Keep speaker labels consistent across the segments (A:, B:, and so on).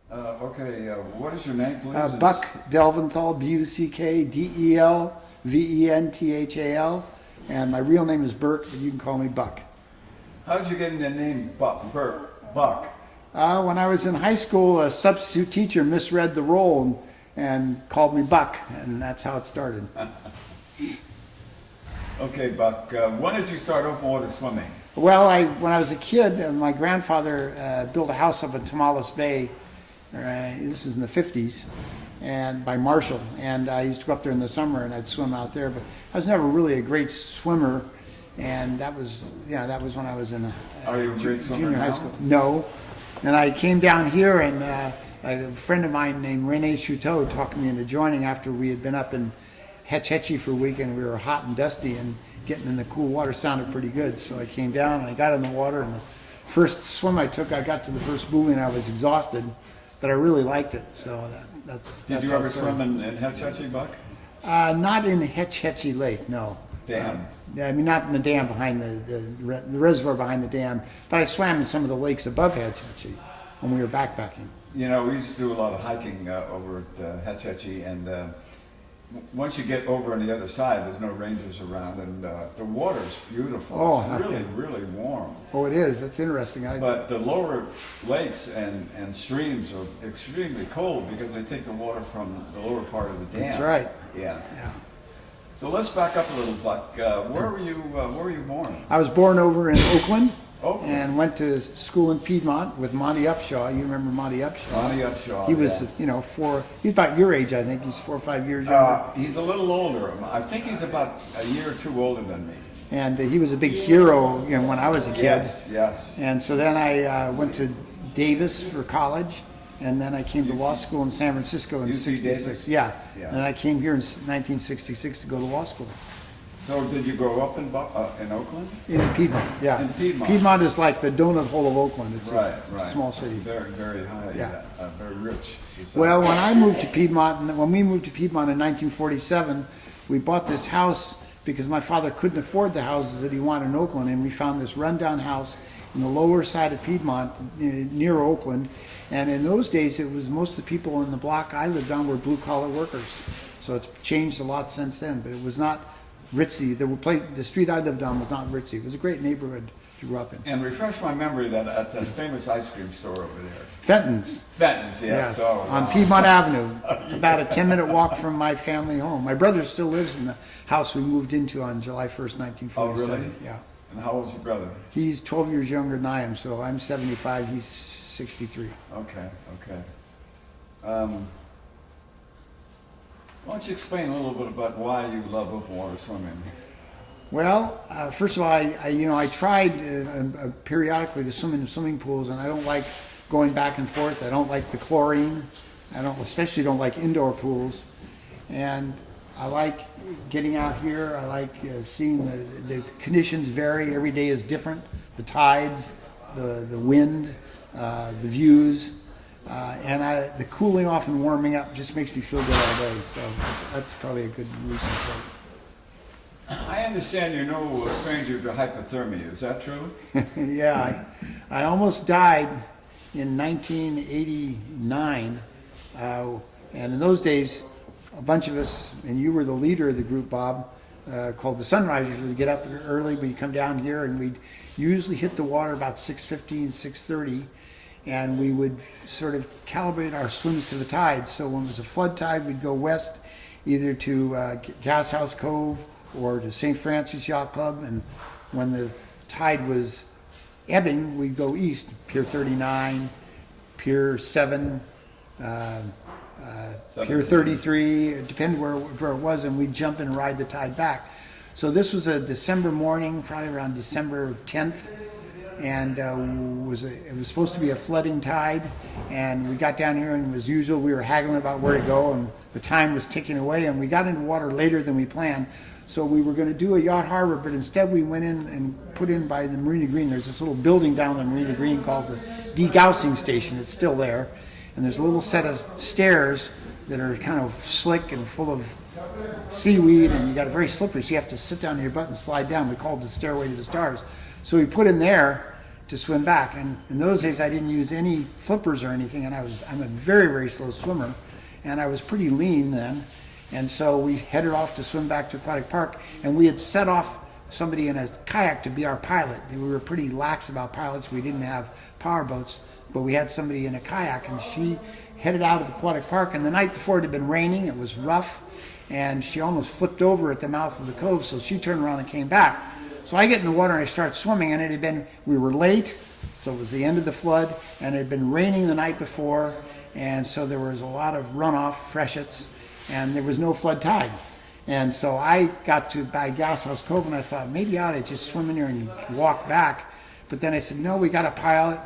A: What is your name, please?
B: Buck Delventhal, Buckdelventhal, and my real name is Bert, but you can call me Buck.
A: How did you get in the name Buck? Bert, Buck.
B: When I was in high school, a substitute teacher misread the roll and called me Buck, and that's how it started.
A: Okay, Buck. When did you start open water swimming?
B: Well, when I was a kid, my grandfather built a house up in Tomales Bay. This is in the 50s, and by Marshall. And I used to go up there in the summer, and I'd swim out there. But I was never really a great swimmer, and that was when I was in
A: Are you a great swimmer
B: junior high
A: now?
B: school. No, and I came down here, and a friend of mine named Rene Chouteau talked me into joining after we had been up in Hetch Hetchy for a week, and we were hot and dusty, and getting in the cool water sounded pretty good. So I came down, and I got in the water, and the first swim I took, I got to the first buoy, and I was exhausted. But I really liked it, so that's.
A: Did you ever swim in Hetch Hetchy, Buck?
B: Not in Hetch Hetchy Lake, no.
A: Dam?
B: I mean, not in the dam behind the reservoir behind the dam, but I swam in some of the lakes above Hetch Hetchy when we were backpacking.
A: You know, we used to do a lot of hiking over at Hetch Hetchy, and once you get over on the other side, there's no rangers around, and the water's beautiful.
B: Oh,
A: it's really, really warm.
B: Oh, it is. That's interesting.
A: But the lower lakes and streams are extremely cold because they take the water from the lower part of the dam.
B: That's right.
A: Yeah.
B: Yeah.
A: So let's back up a little, Buck. Where were you born?
B: I was born over in Oakland.
A: Oakland.
B: And went to school in Piedmont with Monty Upshaw. You remember Monty Upshaw?
A: Monty Upshaw.
B: He was,
A: yeah.
B: He's about your age, I think. He's 4 or 5 years younger.
A: He's a little older. I think he's about a year or two older than me.
B: And he was a big hero, when I was a kid.
A: Yes.
B: And so then I went to Davis for college, and then I came to law school in San Francisco in
A: UC
B: '66.
A: Davis?
B: Yeah.
A: Yeah.
B: And then I came here in 1966 to go to law school.
A: So did you grow up in Oakland?
B: In Piedmont, yeah.
A: In Piedmont.
B: Piedmont is like the donut hole of Oakland. It's
A: Right.
B: a small city.
A: Very, very high.
B: Yeah.
A: Very rich society.
B: Well, when I moved to Piedmont, and when we moved to Piedmont in 1947, we bought this house because my father couldn't afford the houses that he wanted in Oakland, and we found this rundown house in the lower side of Piedmont near Oakland. And in those days, it was most of the people in the block I lived on were blue-collar workers. So it's changed a lot since then, but it was not ritzy. The street I lived on was not ritzy. It was a great neighborhood to grow up in.
A: And refresh my memory that at that famous ice cream store over there.
B: Fenton's.
A: Fenton's, yes.
B: Yes,
A: Oh,
B: on
A: wow.
B: Piedmont Avenue, about a 10-minute walk from my family home. My brother still lives in the house we moved into on July 1st, 1947.
A: Oh, really?
B: Yeah.
A: And how old's your brother?
B: He's 12 years younger than I am, so I'm 75, he's 63.
A: Okay. Why don't you explain a little bit about why you love open water swimming?
B: Well, first of all, I tried periodically to swim in swimming pools, and I don't like going back and forth. I don't like the chlorine. Especially don't like indoor pools. And I like getting out here. I like seeing the conditions vary. Every day is different. The tides, the wind, the views. And the cooling off and warming up just makes me feel good all day. So that's probably a good reason for it.
A: I understand you're no stranger to hypothermia. Is that true?
B: Yeah, I almost died in 1989. And in those days, a bunch of us, and you were the leader of the group, Bob, called the Sunrisers. We'd get up early, we'd come down here, and we'd usually hit the water about 6:15, 6:30. And we would sort of calibrate our swims to the tide. So when it was a flood tide, we'd go west, either to Gas House Cove or to St. Francis Yacht Club. And when the tide was ebbing, we'd go east, Pier 39, Pier 7, Pier 33, it depended where it was, and we'd jump and ride the tide back. So this was a December morning, probably around December 10th. And it was supposed to be a flooding tide, and we got down here, and as usual we were haggling about where to go, and the time was ticking away, and we got into water later than we planned. So we were going to do a yacht harbor, but instead we went in and put in by the Marina Green. There's this little building down the Marina Green called the degaussing station. It's still there, and there's a little set of stairs that are kind of slick and full of seaweed, and you got it very slippery, so you have to sit down on your butt and slide down. We called it the Stairway to the Stars. So we put in there, to swim back. And in those days, I didn't use any flippers or anything, and I'm a very, very slow swimmer, and I was pretty lean then. And so we headed off to swim back to Aquatic Park, and we had set off somebody in a kayak to be our pilot. We were pretty lax about pilots. We didn't have power boats, but we had somebody in a kayak, and she headed out of Aquatic Park. And the night before, it had been raining. It was rough, and she almost flipped over at the mouth of the cove, so she turned around and came back. So I get in the water and I start swimming, and we were late, so it was the end of the flood, and it had been raining the night before, and so there was a lot of runoff, freshets, and there was no flood tide. And so I got to by Gashouse Cove, and I thought maybe I ought to just swim in here and walk back. But then I said, no, we got a pilot.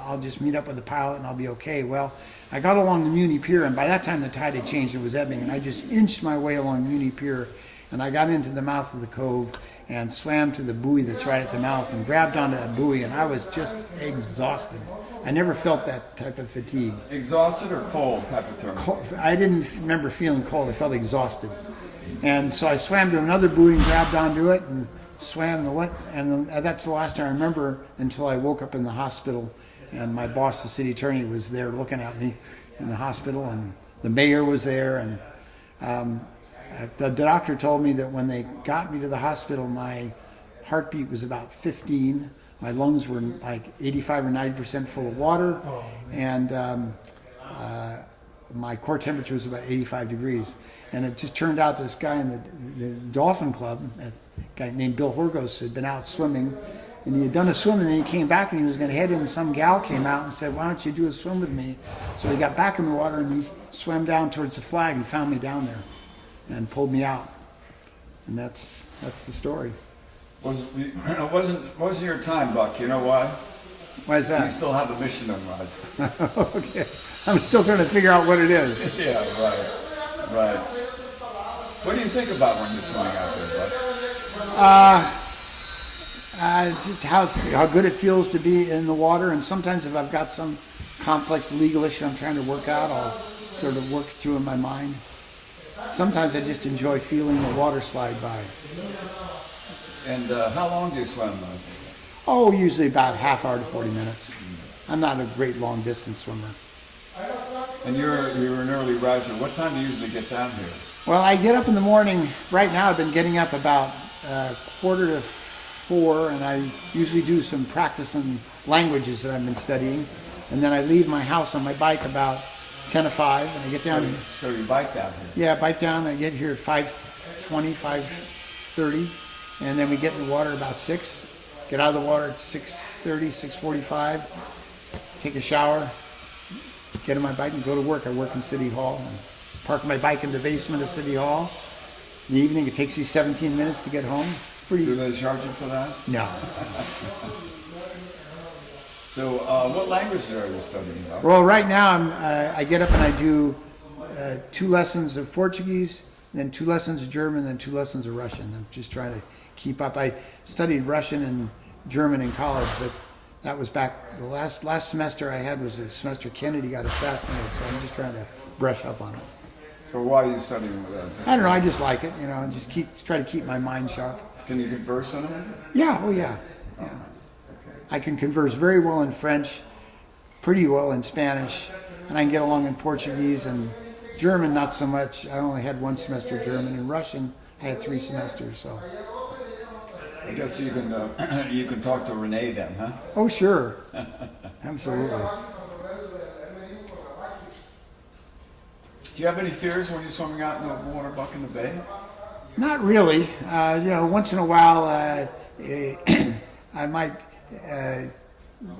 B: I'll just meet up with the pilot and I'll be okay. Well, I got along the Muni Pier, and by that time the tide had changed. It was ebbing, and I just inched my way along Muni Pier, and I got into the mouth of the cove and swam to the buoy that's right at the mouth and grabbed onto that buoy, and I was just exhausted. I never felt that type of fatigue.
A: Exhausted or cold type of term?
B: I didn't remember feeling cold. I felt exhausted. And so I swam to another buoy and grabbed onto it and swam and that's the last I remember until I woke up in the hospital, and my boss, the city attorney, was there looking at me in the hospital, and the mayor was there, and the doctor told me that when they got me to the hospital, my heartbeat was about 15. My lungs were like 85 or 90% full of water, and my core temperature was about 85 degrees. And it just turned out this guy in the Dolphin Club, a guy named Bill Horgos, had been out swimming, and he had done a swim, and then he came back and he was going to head in, and some gal came out and said, why don't you do a swim with me? So he got back in the water, and he swam down towards the flag and found me down there and pulled me out. And that's the story.
A: Wasn't your time, Buck. You know why?
B: Why is
A: You
B: that?
A: still have a mission in life.
B: Okay. I'm still trying to figure out what it is.
A: Yeah, right. What do you think about when you're swimming out there, Buck?
B: Just how good it feels to be in the water, and sometimes if I've got some complex legal issue I'm trying to work out, I'll sort of work through in my mind. Sometimes I just enjoy feeling the water slide by.
A: And how long do you swim?
B: Oh, usually about half hour to 40 minutes. I'm not a great long distance swimmer.
A: And you're an early riser. What time do you usually get down here?
B: Well, I get up in the morning. Right now I've been getting up about 3:45, and I usually do some practice in languages that I've been studying. And then I leave my house on my bike about 10 to 5, and I get down.
A: So you bike down here?
B: Yeah, bike down. I get here at 5:20, 5:30, and then we get in the water about 6. Get out of the water at 6:30, 6:45. Take a shower. Get on my bike and go to work. I work in City Hall and park my bike in the basement of City Hall. In the evening, it takes me 17 minutes to get home. It's pretty.
A: Do they charge you for that?
B: No.
A: So what language are you studying, Buck?
B: Well, right now I get up and I do 2 lessons of Portuguese, then 2 lessons of German, then 2 lessons of Russian. I'm just trying to keep up. I studied Russian and German in college, but that was back, the last semester I had was the semester Kennedy got assassinated, so I'm just trying to brush up on it.
A: So why are you studying that?
B: I don't know, I just like it, and just try to keep my mind sharp.
A: Can you converse in it?
B: Yeah, oh yeah. I can converse very well in French, pretty well in Spanish, and I can get along in Portuguese, and German not so much. I only had 1 semester of German. In Russian, I had 3 semesters, so.
A: I guess you can talk to Renee then, huh?
B: Oh, sure. Absolutely.
A: Do you have any fears when you're swimming out in the water, Buck, in the bay?
B: Not really. Once in a while, I might,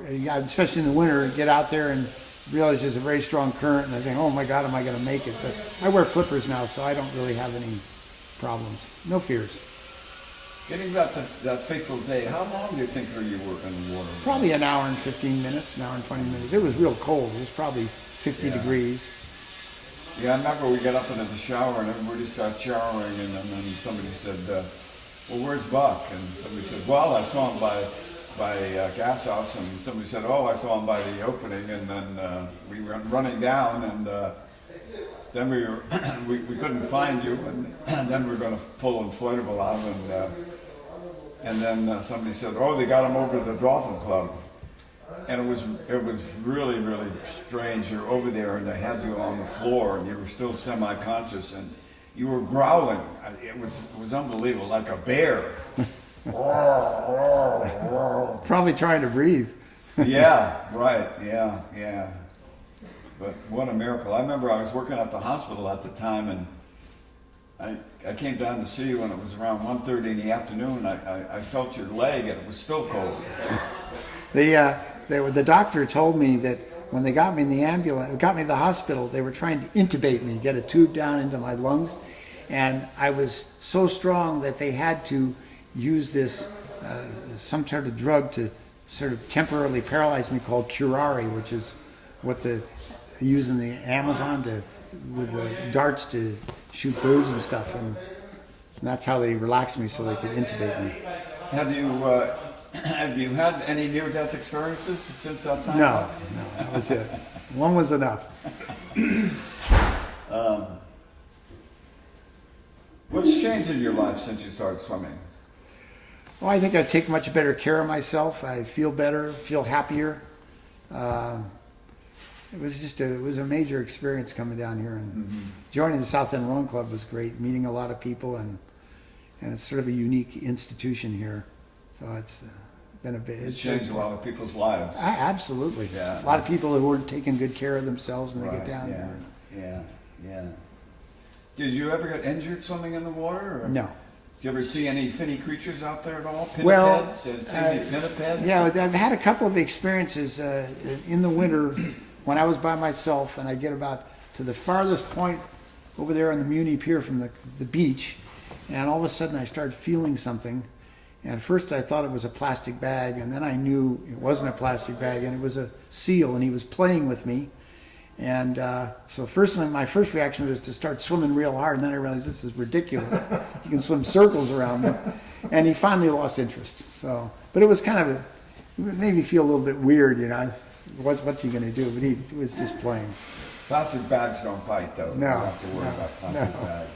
B: especially in the winter, get out there and realize there's a very strong current, and I think, oh my God, am I going to make it? But I wear flippers now, so I don't really have any problems. No fears.
A: Getting back to that fateful day, how long do you think you were in the water?
B: Probably an hour and 15 minutes, an hour and 20 minutes. It was real cold. It was probably 50 degrees.
A: Yeah, I remember we got up into the shower and everybody started showering, and then somebody said, well, where's Buck? And somebody said, well, I saw him by Gashouse, and somebody said, oh, I saw him by the opening, and then we went running down, and then we couldn't find you, and then we were going to pull inflatable out, and then somebody said, oh, they got him over to the Dolphin Club. And it was really, really strange. You're over there and they had you on the floor and you were still semi-conscious and you were growling. It was unbelievable, like a bear.
B: Probably trying to breathe.
A: Yeah, right, yeah. But what a miracle. I remember I was working at the hospital at the time and I came down to see you when it was around 1:30 in the afternoon. I felt your leg and it was still cold.
B: The doctor told me that when they got me in the ambulance, got me to the hospital, they were trying to intubate me, get a tube down into my lungs. And I was so strong that they had to use this, some sort of drug to sort of temporarily paralyze me called curare, which is what they use in the Amazon with the darts to shoot birds and stuff. And that's how they relaxed me so they could intubate me.
A: Have you had any near-death experiences since that time?
B: No, that was it. One was enough.
A: What's changed in your life since you started swimming?
B: Well, I think I take much better care of myself. I feel better, feel happier. It was a major experience coming down here, and joining the South End Rowing Club was great. Meeting a lot of people, and it's sort of a unique institution here. So it's been
A: It's changed a lot of people's lives.
B: Absolutely.
A: Yeah.
B: A lot of people who weren't taking good care of themselves, and they get down
A: here. Yeah. Did you ever get injured swimming in the water? Or?
B: No.
A: Did you ever see any finny creatures out there at all? Pinnipeds?
B: Well,
A: See any pinnipeds?
B: Yeah, I've had a couple of experiences in the winter when I was by myself, and I get about to the farthest point over there on the Muni Pier from the beach, and all of a sudden I started feeling something. And at first I thought it was a plastic bag, and then I knew it wasn't a plastic bag, and it was a seal, and he was playing with me. And so my first reaction was to start swimming real hard, and then I realized this is ridiculous. You can swim circles around me. And he finally lost interest. So, but it was it made me feel a little bit weird, you know. What's he going to do? But he was just playing.
A: Plastic bags don't bite, though.
B: No.
A: You don't have to worry about plastic bags.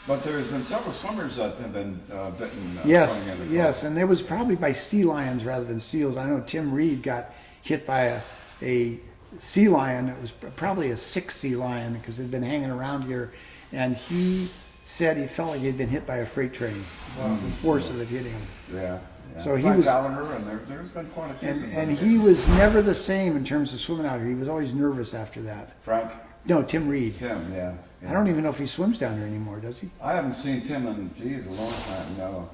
A: But there's been several swimmers that have been bitten.
B: Yes, and there was probably by sea lions rather than seals. I know Tim Reed got hit by a sea lion. It was probably a 6 sea lion because it had been hanging around here, and he said he felt like he'd been hit by a freight train. The force of it hitting him.
A: Yeah.
B: So he
A: Frank
B: was,
A: Gallagher, and there's been quite a few.
B: and he was never the same in terms of swimming out here. He was always nervous after that.
A: Frank?
B: No, Tim Reed.
A: Tim, yeah.
B: I don't even know if he swims down here anymore, does he?
A: I haven't seen Tim in, a long time. No.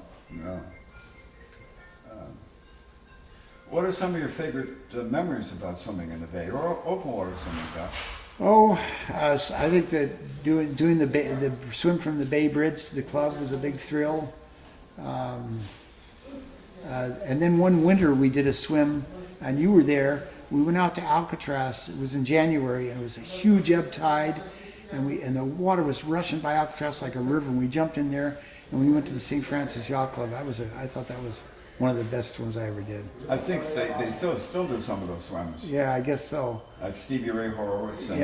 A: What are some of your favorite memories about swimming in the bay or open water swimming, Doc?
B: Oh, I think that doing the swim from the Bay Bridge to the club was a big thrill. And then one winter we did a swim, and you were there. We went out to Alcatraz. It was in January, and it was a huge ebb tide, and the water was rushing by Alcatraz like a river. And we jumped in there, and we went to the St. Francis Yacht Club. I thought that was one of the best swims I ever did.
A: I think they still do some of those swims.
B: Yeah, I guess so.
A: Like Stevie Ray Horowitz and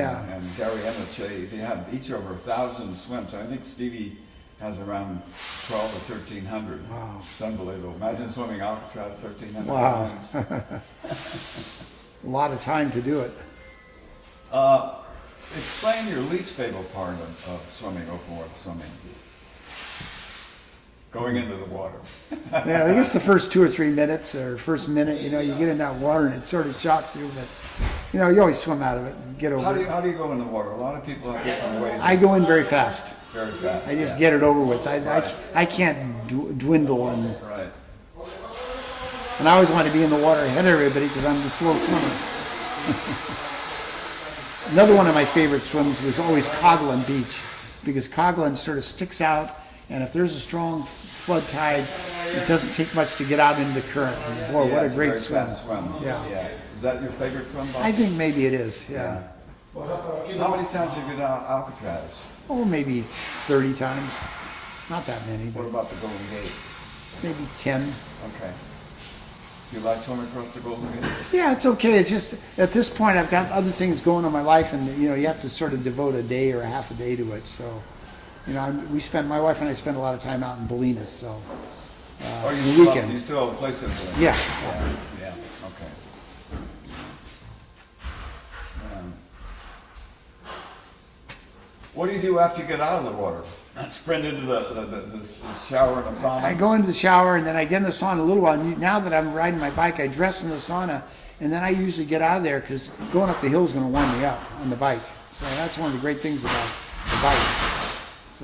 A: Gary Emmett, they have each over 1,000 swims. I think Stevie has around 12 or 1,300.
B: Wow.
A: It's unbelievable. Imagine swimming Alcatraz 1,300
B: Wow.
A: times.
B: A lot of time to do it.
A: Explain your least favorite part of swimming, open water swimming. Going into the water.
B: Yeah, I guess the first 2 or 3 minutes or first minute, you get in that water and it sort of shocks you, but you always swim out of it and get over it.
A: How do you go in the water? A lot of people have different ways.
B: I go in very fast.
A: Very fast.
B: I just get it over with. I can't dwindle, and
A: Right.
B: I always want to be in the water ahead of everybody because I'm the slow swimmer. Another one of my favorite swims was always Coghlan Beach, because Coghlan sort of sticks out, and if there's a strong flood tide, it doesn't take much to get out into the current. And boy, what a
A: it's
B: great
A: very
B: swim.
A: fast swim.
B: Yeah.
A: Is that your favorite swim, Bob?
B: I think maybe it is, yeah.
A: How many times have you been to Alcatraz?
B: Oh, maybe 30 times. Not that many,
A: What
B: but
A: about the Golden Gate?
B: maybe 10.
A: Okay. You like swimming across the Golden Gate?
B: Yeah, it's okay. It's just at this point I've got other things going on in my life, and you have to sort of devote a day or a half a day to it. So, my wife and I spend a lot of time out in Bolinas. So,
A: Or
B: the
A: you
B: weekends.
A: still have a place in Bolinas?
B: Yeah.
A: Yeah. Okay. What do you do after you get out of the water? Sprint into the shower and the sauna?
B: I go into the shower and then I get in the sauna a little while. Now that I'm riding my bike, I dress in the sauna and then I usually get out of there because going up the hill is going to warm me up on the bike. So that's one of the great things about the bike.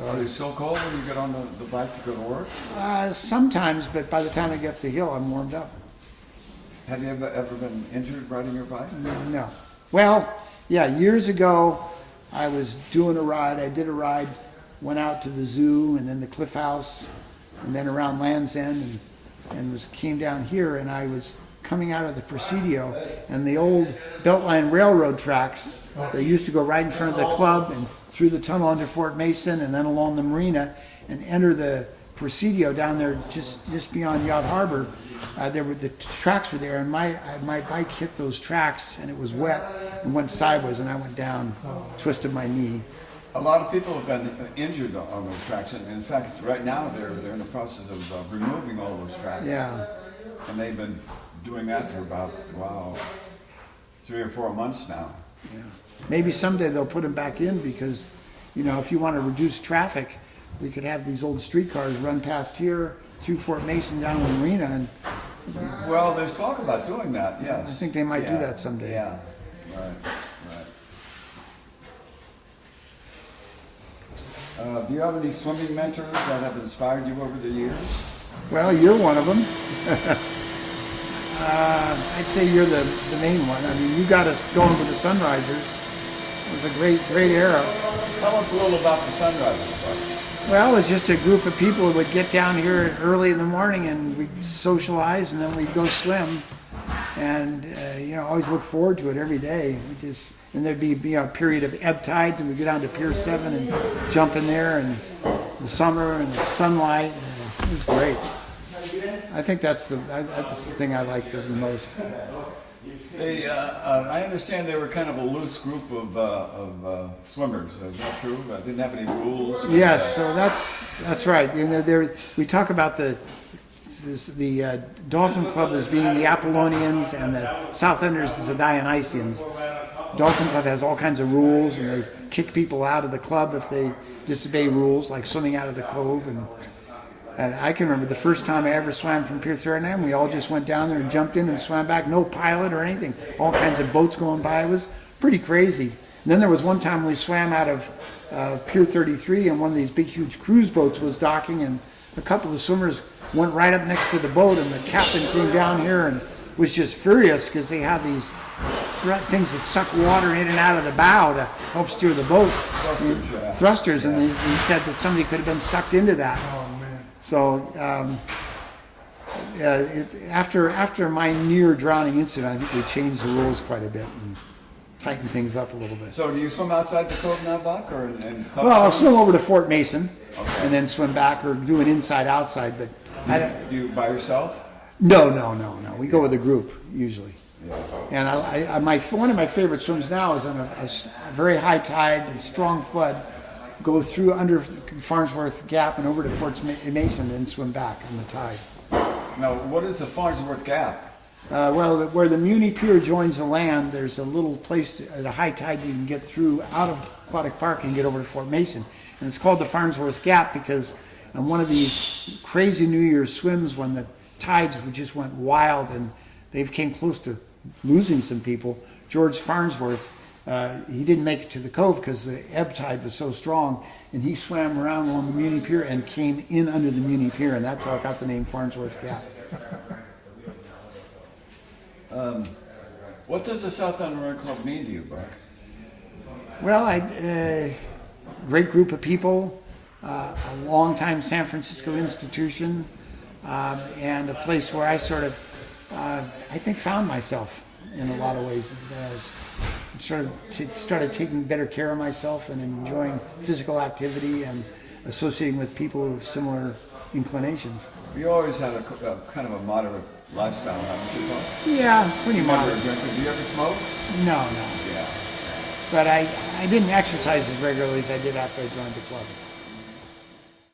A: Are you so cold when you get on the bike to go to work?
B: Sometimes, but by the time I get up the hill, I'm warmed up.
A: Have you ever been injured riding your bike?
B: No. Well, yeah, years ago, I was doing a ride. I did a ride, went out to the zoo and then the Cliff House and then around Land's End and came down here and I was coming out of the Presidio and the old Beltline Railroad tracks. They used to go right in front of the club and through the tunnel under Fort Mason and then along the marina and enter the Presidio down there just beyond Yacht Harbor. The tracks were there and my bike hit those tracks and it was wet and went sideways and I went down, twisted my knee.
A: A lot of people have been injured on those tracks. And in fact, right now they're in the process of removing all those tracks.
B: Yeah.
A: And they've been doing that for about, 3 or 4 months now.
B: Yeah. Maybe someday they'll put them back in because, if you want to reduce traffic, we could have these old streetcars run past here through Fort Mason down to the marina. And
A: Well, there's talk about doing that, yes.
B: I think they might do that someday.
A: Yeah, right. Do you have any swimming mentors that have inspired you over the years?
B: Well, you're one of them. I'd say you're the main one. I mean, you got us going with the Sunrisers. It was a great era.
A: Tell us a little about the Sunrisers.
B: Well, it's just a group of people who would get down here early in the morning and we'd socialize and then we'd go swim. And, always look forward to it every day. And there'd be a period of ebb tides and we'd go down to Pier 7 and jump in there and the summer and the sunlight. And it was great. I think that's the thing I like the most.
A: I understand they were kind of a loose group of swimmers. Is that true? Didn't have any rules.
B: Yes, so that's right. We talk about the Dolphin Club as being the Apollonians and the Southenders as the Dionysians. Dolphin Club has all kinds of rules, and they kick people out of the club if they disobey rules, like swimming out of the cove. And I can remember the first time I ever swam from Pier 39, we all just went down there and jumped in and swam back, no pilot or anything. All kinds of boats going by. It was pretty crazy. And then there was one time we swam out of Pier 33 and one of these big, huge cruise boats was docking and a couple of the swimmers went right up next to the boat and the captain came down here and was just furious because they have these things that suck water in and out of the bow to help steer the boat. Thrusters, and he said that somebody could have been sucked into that. So after my near drowning incident, I think we changed the rules quite a bit and tightened things up a little bit.
A: So do you swim outside the cove now, Buck?
B: Well, I'll swim over to Fort Mason and then swim back or do an inside-outside. But
A: do you by yourself?
B: No. We go with a group usually.
A: Yeah.
B: And one of my favorite swims now is on a very high tide and strong flood. Go through under Farnsworth Gap and over to Fort Mason and then swim back on the tide.
A: Now, what is the Farnsworth Gap?
B: Where the Muni Pier joins the land, there's a little place at a high tide you can get through out of Aquatic Park and get over to Fort Mason. And it's called the Farnsworth Gap because on one of these crazy New Year's swims when the tides just went wild and they came close to losing some people, George Farnsworth, he didn't make it to the cove because the ebb tide was so strong, and he swam around along the Muni Pier and came in under the Muni Pier, and that's how it got the name Farnsworth Gap.
A: What does the South End Rowing Club mean to you, Buck?
B: Well, great group of people, a long-time San Francisco institution, and a place where I sort of, I think, found myself in a lot of ways. Started taking better care of myself and enjoying physical activity and associating with people with similar inclinations.
A: You always had a kind of a moderate lifestyle, haven't you, Buck?
B: Yeah, pretty moderate.
A: Moderate drinker. Do you ever smoke?
B: No.
A: Yeah.
B: But I didn't exercise as regularly as I did after I joined the club.